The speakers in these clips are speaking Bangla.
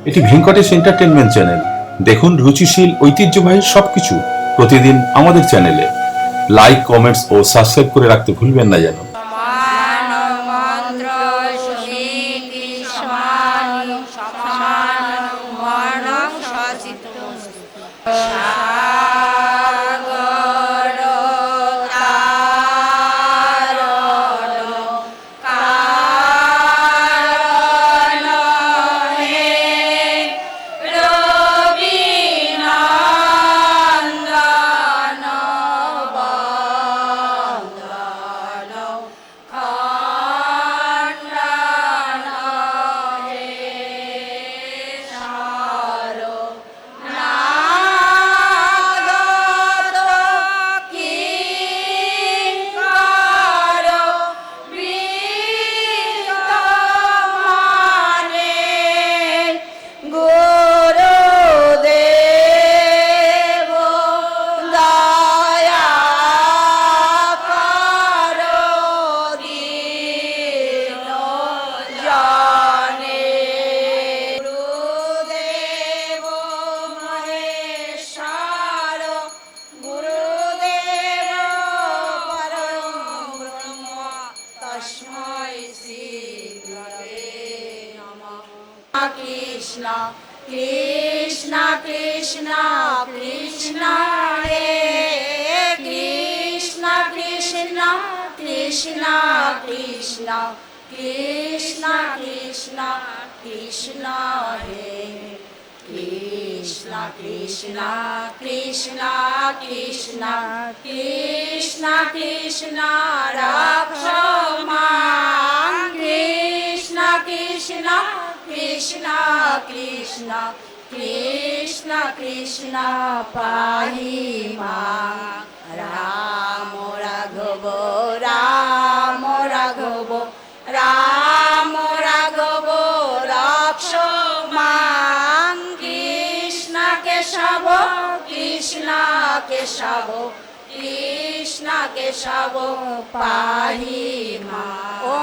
এটি ভেঙ্কটেশ এন্টারটেনমেন্ট চ্যানেল। দেখুন রুচিশীল ঐতিহ্যবাহী সবকিছু প্রতিদিন আমাদের চ্যানেলে। লাইক, কমেন্টস ও সাবস্ক্রাইব করে রাখতে ভুলবেন না যেন। कृष्ण कृष्ण कृष्ण कृष्ण हे कृष्ण कृष्ण कृष्ण कृष्ण कृष्ण कृष्ण कृष्ण हे कृष्ण कृष्ण कृष्ण कृष्ण कृष्ण कृष्ण रक्षमां कृष्ण कृष्ण कृष्ण कृष्ण कृष्ण कृष्ण पाहि मां राम राघव राम राघव राम राघव रक्षमां कृष्ण केशव कृष्ण केशव कृष्ण केशव पाहि मां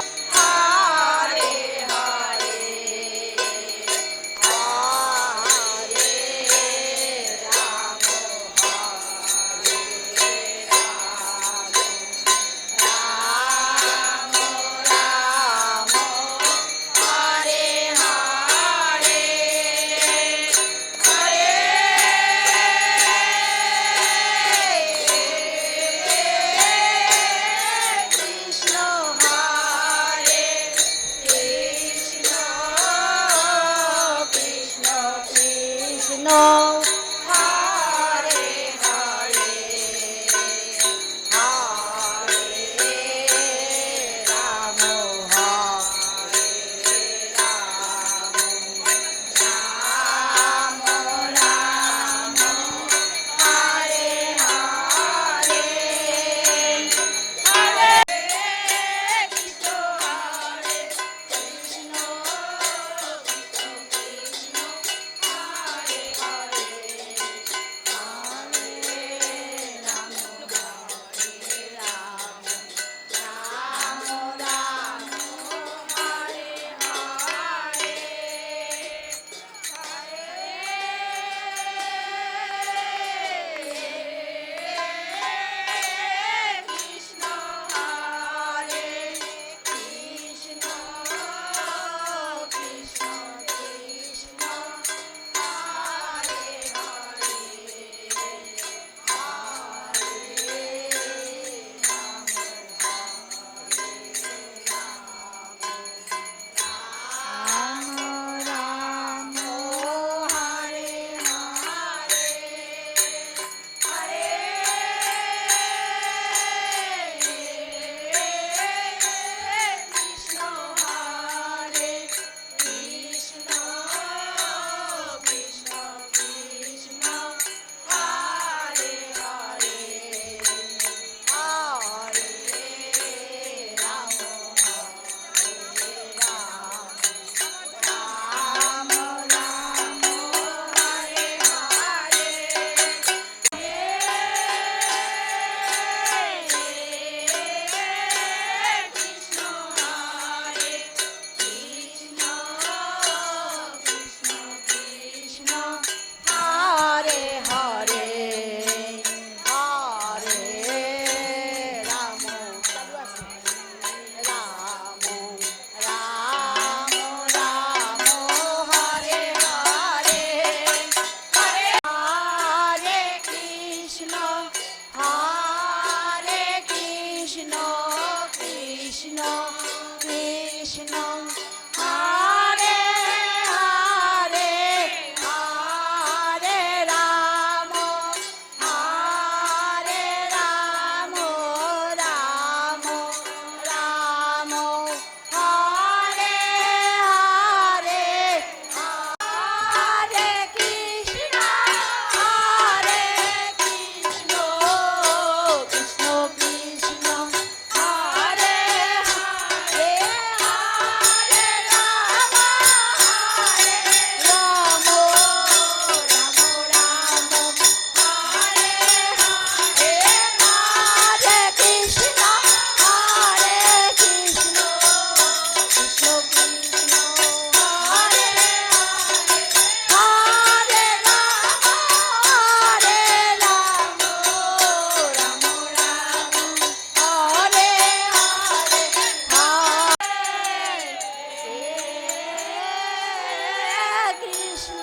কৃষ্ণ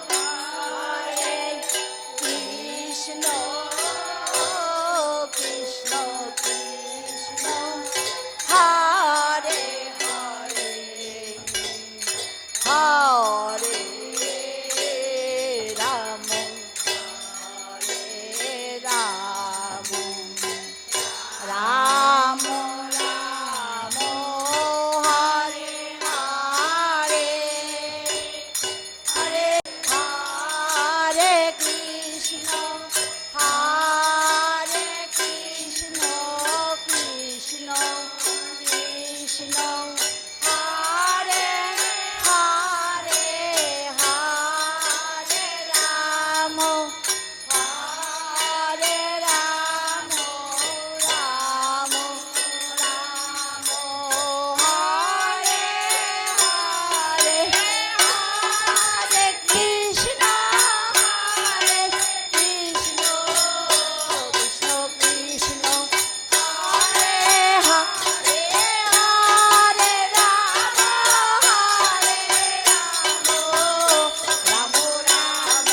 হরে কৃষ্ণ কৃষ্ণ কৃষ্ণ হরে হরে হরে রাম হরে রাম রাম রাম হরে হরে হরে হরে কৃষ্ণ কৃষ্ণ কৃষ্ণ হরে হরে হরে রাম হরে রাম রাম রাম হরে হরে হরে কৃষ্ণ কৃষ্ণ কৃষ্ণ হরে হরে হরে রাম রাম রাম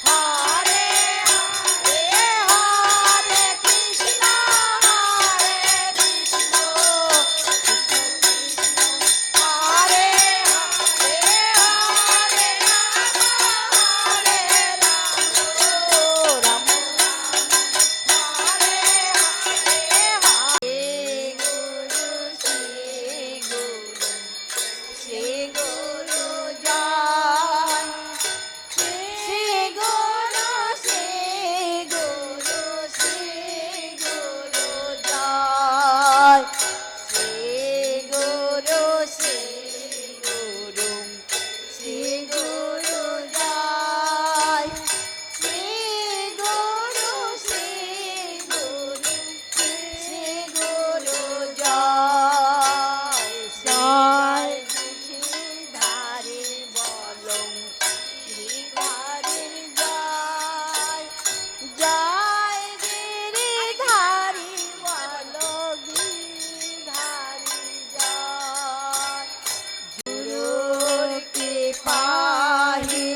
হরে হরে হরে কৃষ্ণ কৃষ্ণ হরে হরে হরে রাম শ্রী গুরু জয় শ্রী গুরু জয় শ্রী গুরু জয় শ্রী গুরু জয় জয় শ্রীধারী বলং শ্রীধারীর জয় জয় গিরিধারী বল গিরিধারী জয় গুরুর কৃপাহি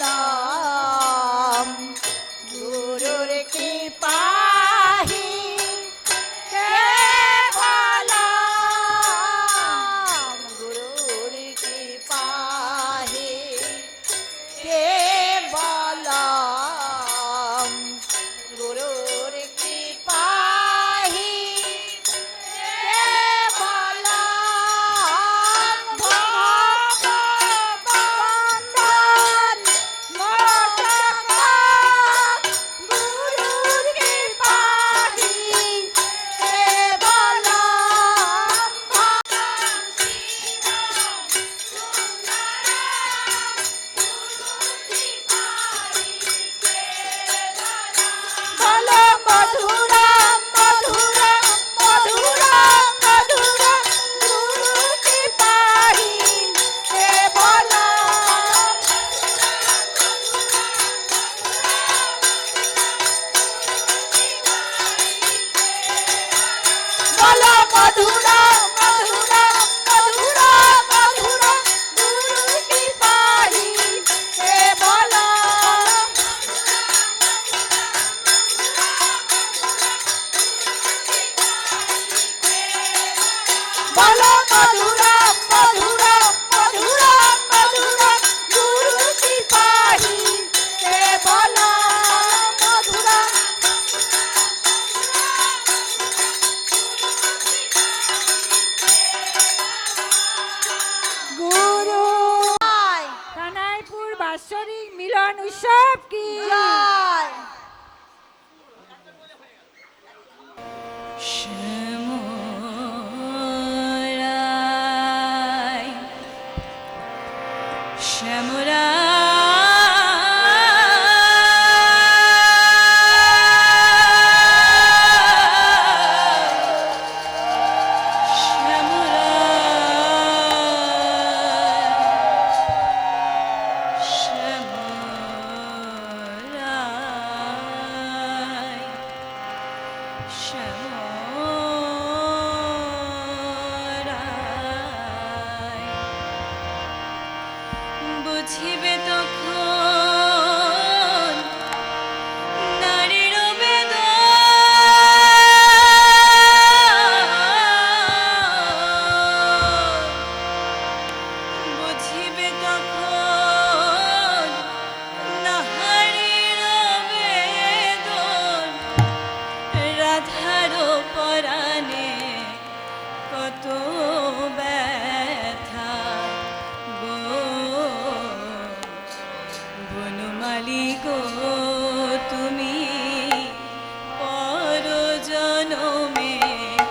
কেবলম গুরুর কৃপাহি কেবলম গুরুর কৃপাহি কেবলম গুরুর কৃপাহি কেবলম ভববন্ধন মোচকা গুরুর কৃপাহি বলো মধুরাম মধুরাম মধুরাম মধুরাম গুরু কৃপাহি কেবলম বলো মধুরাম মধুরাম মধুরাম মধুরাম গুরু কৃপাহি কেবলম বলো মধুরাম মধুরাম মধুরাম মধুরাম গুরু কৃপাহি কেবলম মধুরাম গুরু কানাইপুর বাৎসরিক মিলন উৎসব কি জয় শ্যামরাই শ্যামরাই শ্যামরাই বুঝিবে তখন নারীর বেদন, বুঝিবে তখন নারীর বেদন, রাধার পরাণে কত ব্যথা গো বনমালী গো, তুমি পর জনমে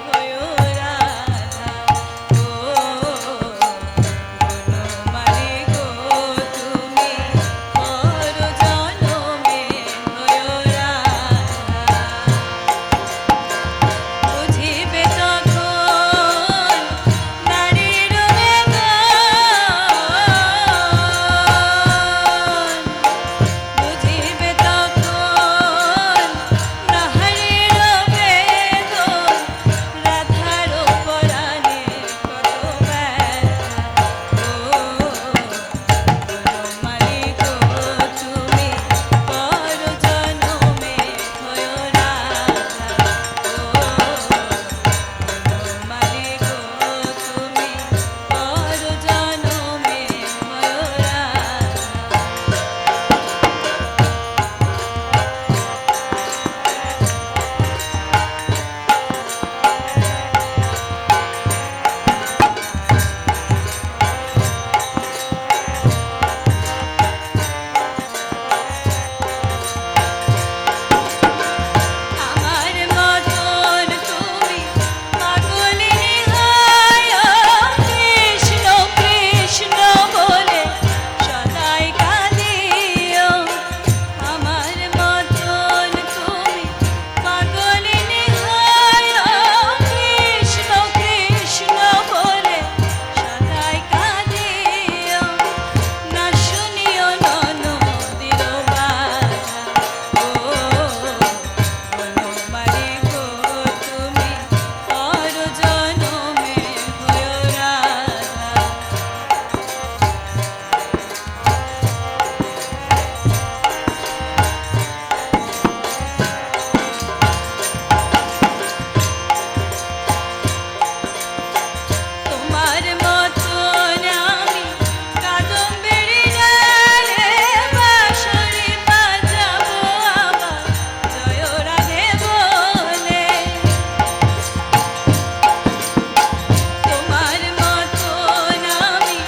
হয়ো রাধা গো বনমালী গো, তুমি পর জনমে হয়ো রাধা। বুঝিবে তখন নারীর বেদন, বুঝিবে তখন নারীর বেদন, রাধার পরাণে কত ব্যথা গো বনমালী গো, তুমি পর জনমে হয়ো রাধা গো বনমালী গো, তুমি পর জনমে হয়ো রাধা। আমার মতন তুমি পাগলিনী হয়, কৃষ্ণ কৃষ্ণ বলে সদাই কাঁদিও। আমার মতন তুমি পাগলিনী হয়, কৃষ্ণ কৃষ্ণ বলে সদাই কাঁদিও। না শুনিও ননদির বাধা গো বনমালী গো, তুমি পর জনমে হয়ো রাধা। তোমার মতন আমি কাদম্বিনী ডালে বাঁশরি বাজাবো আবার জয় রাধে বলে। তোমার মতন আমি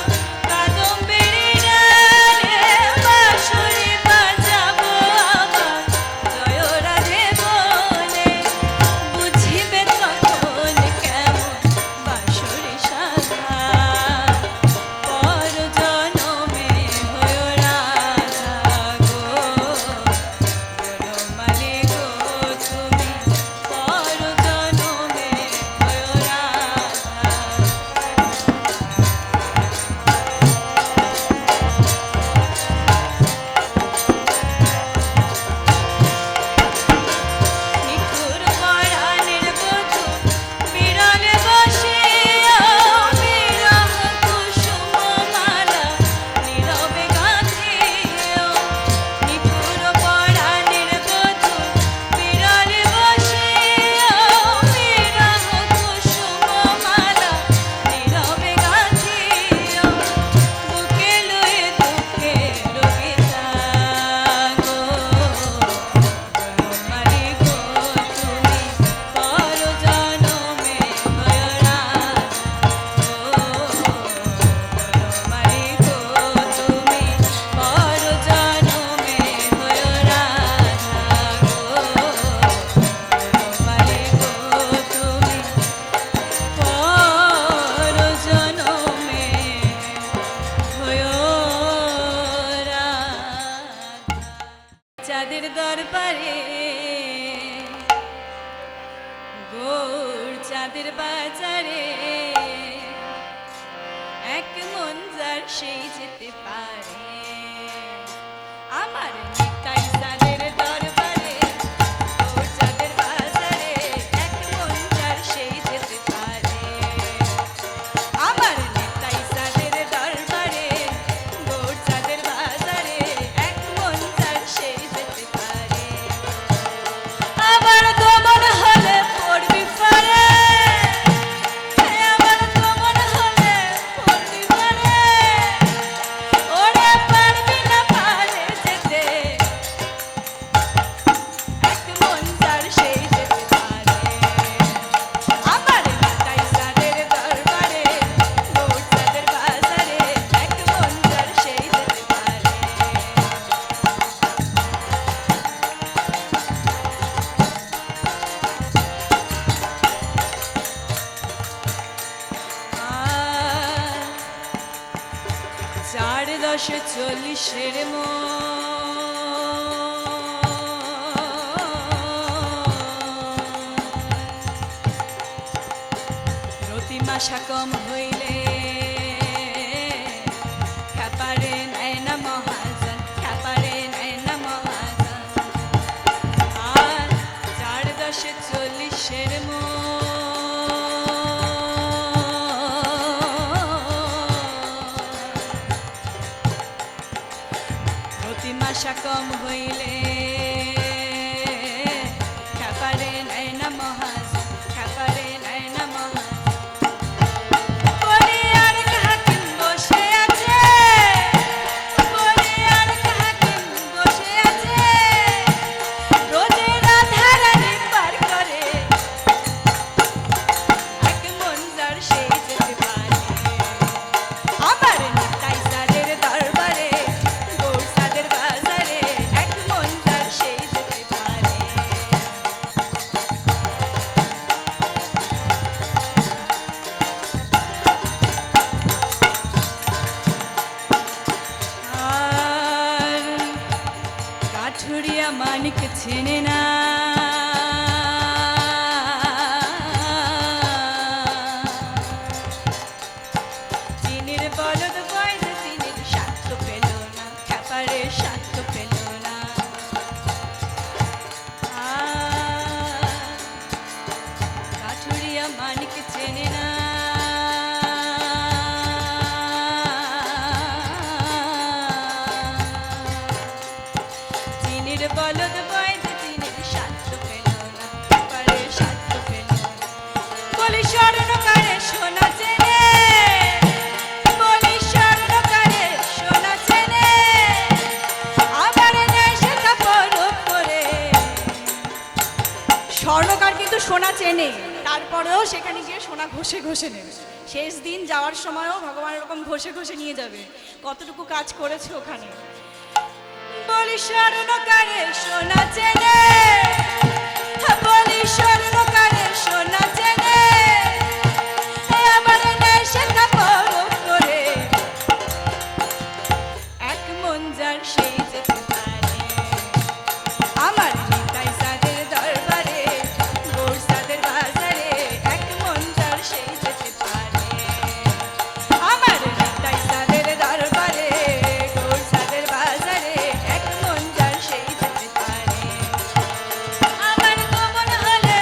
কাদম্বিনী ডালে বাঁশরি বাজাবো আবার জয় রাধে বলে। বুঝিবে তখন কেমন বাঁশরি সাধা, পর জনমে হয়ো রাধা গো বনমালী গো, তুমি পর জনমে হয়ো রাধা। নিঠুর পরাণের বধূ বিরলে বসিয়া, বিরহ কুসুম মালা নীরবে গাঁথিও। নিঠুর পরাণের বধূ বিরলে বসিয়া, বিরহ কুসুম মালা নীরবে গাঁথিও। বুকে লয়ে দুঃখে রোগিতা গো বনমালী গো, তুমি পর জনমে হয়ো রাধা গো বনমালী গো, তুমি পর জনমে হয়ো রাধা গো বনমালী গো, তুমি পর জনমে হয়ো রাধা। চাঁদের দরবারে গৌর চাঁদের বাজারে এক মন যার সেই যেতে পারে। আমার নিতাই চাঁদের দরবারে গৌর চাঁদের বাজারে এক মন যার সেই যেতে পারে। আমার নিতাই চাঁদের দরবারে গৌর চাঁদের 4-10-40-এর প্রতিমাসা কম হইলে খ্যাপারে নেয় না মহাজন, খ্যাপারে নেয় না মহাজন। আর 4-10-40-এর প্রতিমাসা কম হইলে খ্যাপারে নেয় না মহাজন, খ্যাপারে নেয় না মহাজন। বলি আর কাহাকিন বসে আছে, বলি আর কাহাকিন বসে আছে, রোজে রাধারানী পার করে, এক মন যার সেই যেতে পারে। আবার নিতাই সাদের দরবারে, গৌর সাদের বাজারে, এক মন যার সেই যেতে পারে। আর কাঠুরিয়া মানিক চেনে না, চিনির বলদ বয়স চিনির স্বার্থ পেল না, খ্যাপারে স্বার্থ পেল না। আর কাঠুরিয়া মানিক চেনে না, চিনির বলদ বয়স চিনির স্বার্থ পেল না, খ্যাপারে স্বার্থ পেল না। বলি স্বর্ণকারে সোনা চেনে, বলি স্বর্ণকারে সোনা চেনে, আবার নেয় সে কাপড় পরে। স্বর্ণকার কিন্তু সোনা চেনে, তারপরেও সেখানে গিয়ে সোনা ঘষে ঘষে নেবে। শেষ দিন যাওয়ার সময়ও ভগবান এরকম ঘষে ঘষে নিয়ে যাবে, কতটুকু কাজ করেছে ওখানে। বলি স্বর্ণকারে সোনা চেনে, বলি স্বর্ণকারে সোনা চেনে, আবার নেয় সে কাপড় পরে, এক মন যার সেই যেতে পারে। আমার নিতাই সাদের দরবারে, গৌর সাদের বাজারে, এক মন যার সেই যেতে পারে। আমার নিতাই সাদের দরবারে, গৌর সাদের বাজারে, এক মন যার সেই যেতে পারে। আমার গোমন হলে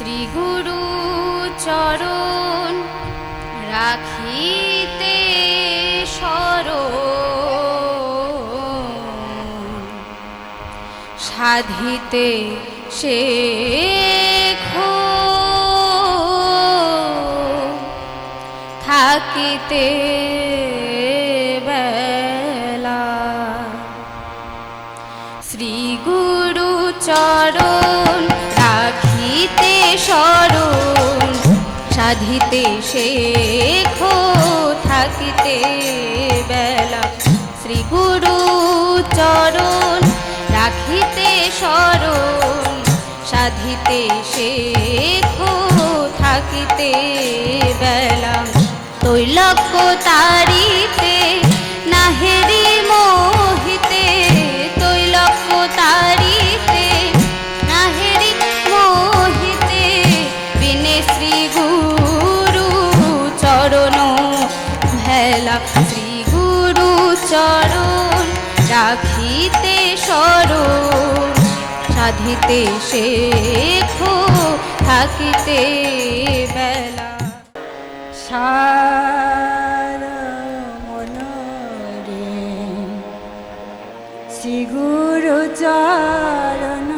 শ্রী গুরু চরণ রাখিতে শরণ সাধিতে শেখো থাকিতে বেলা শ্রী গুরু চরণ রাখিতে শরণ সাধিতে শেখো থাকিতে বেলা শ্রী গুরু চরণ রাখিতে শরণ সাধিতে শেখো থাকিতে বেলা তৈলক্য তারিতে নাহেরি মোহিতে তৈলক্য তারিতে নাহেরি মোহিতে বিনে শ্রী গুরু চরণ ভেলা শ্রী গুরু চরণ রাখিতে শরণ সাধিতে শেখো থাকিতে বেলা সার মনরে শ্রী গুরু চরণ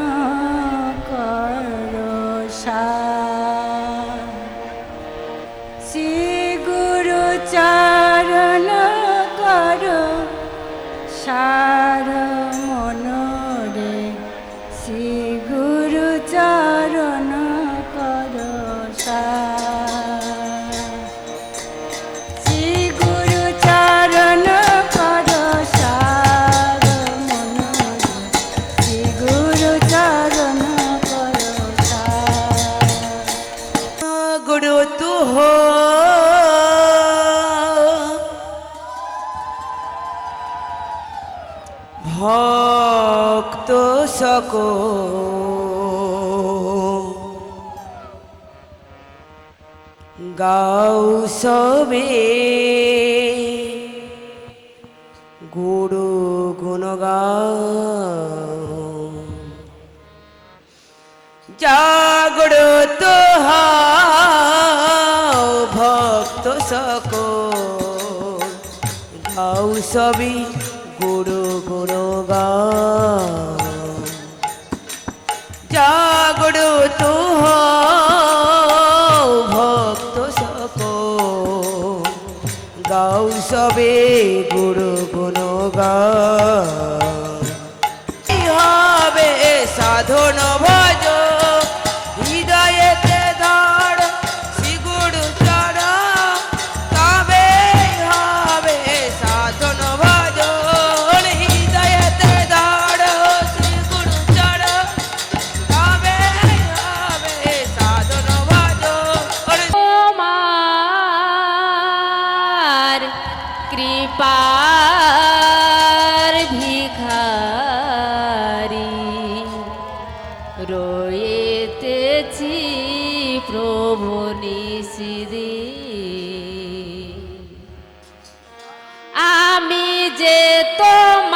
কর সার শ্রী গুরু চরণ কর সার মনরে শ্রী গুরু চরণ কর সার শ্রী গুরু চরণ কর সার মনরে শ্রী গুরু চরণ কর সার গুরু তু হো ভক্ত সকো গাও সবে গুরু গুণ গাও জাগ্রত হও ভক্ত সকো গাও সবে গুরু গুণ গাও জাগ্রত হও ভক্ত সকো গাও সবে গুরু গুণ গাও হবে সাধন ভজ হৃদয়েতে ধর শ্রী গুরু চরণ তবে হবে সাধন ভজ হৃদয়েতে ধর শ্রী গুরু চরণ তবে হবে সাধন ভজ তোমার কৃপার ভিখারি রয়েতেছি প্রভু নিশিদি আমি যে তোমার